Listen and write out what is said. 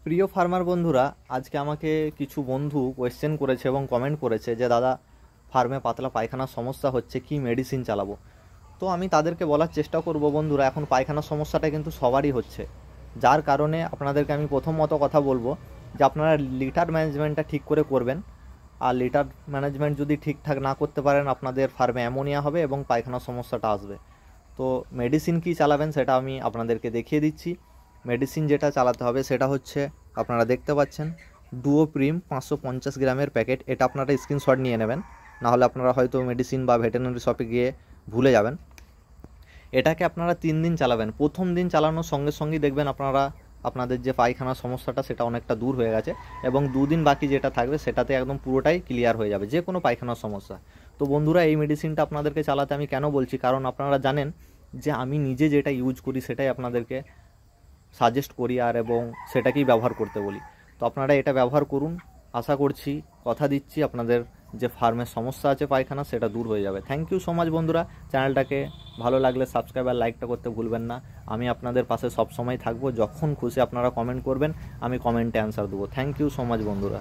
প্রিয় ফার্মার বন্ধুরা, আজকে আমাকে কিছু বন্ধু কোয়েশ্চেন করেছে এবং কমেন্ট করেছে যে দাদা, ফার্মে পাতলা পায়খানার সমস্যা হচ্ছে, কি মেডিসিন চালাবো। তো আমি তাদেরকে বলার চেষ্টা করব, বন্ধুরা এখন পায়খানার সমস্যাটা কিন্তু সবারই হচ্ছে, যার কারণে আপনাদেরকে আমি প্রথমত কথা বলবো যে আপনারা লিটার ম্যানেজমেন্টটা ঠিক করে করবেন। আর লিটার ম্যানেজমেন্ট যদি ঠিকঠাক না করতে পারেন, আপনাদের ফার্মে অ্যামোনিয়া হবে এবং পায়খানার সমস্যাটা আসবে। তো মেডিসিন কি চালাবেন সেটা আমি আপনাদেরকে দেখিয়ে দিচ্ছি। মেডিসিন যেটা চালাতে হবে সেটা হচ্ছে, আপনারা দেখতে পাচ্ছেন ডুওপ্রিম 550 গ্রামের প্যাকেট। এটা আপনারা স্ক্রিনশট নিয়ে নেবেন, নাহলে আপনারা হয়তো মেডিসিন বা ভেটেরিনারি শপে গিয়ে ভুলে যাবেন। এটাকে আপনারা 3 দিন চালাবেন। প্রথম দিন চালানোর সঙ্গে সঙ্গেই দেখবেন আপনাদের যে পায়খানার সমস্যাটা সেটা অনেকটা দূর হয়ে গেছে, এবং 2 দিন বাকি যেটা থাকবে সেটাতে একদম পুরোটাই ক্লিয়ার হয়ে যাবে যে কোনো পায়খানার সমস্যা। তো বন্ধুরা, এই মেডিসিনটা আপনাদেরকে চালাতে আমি কেন বলছি, কারণ আপনারা জানেন যে আমি নিজে যেটা ইউজ করি সেটাই আপনাদেরকে সাজেস্ট করি এবং সেটাকেই ব্যবহার করতে বলি। তো আপনারা এটা ব্যবহার করুন। আশা করছি, কথা দিচ্ছি, আপনাদের যে ফার্মের সমস্যা আছে পায়খানা সেটা দূর হয়ে যাবে। থ্যাংক ইউ সো মাচ বন্ধুরা। চ্যানেলটাকে ভালো লাগলে সাবস্ক্রাইব আর লাইকটা করতে ভুলবেন না। আমি আপনাদের পাশে সবসময় থাকবো। যখন খুশি আপনারা কমেন্ট করবেন, আমি কমেন্টে অ্যান্সার দেবো। থ্যাংক ইউ সো মাচ বন্ধুরা।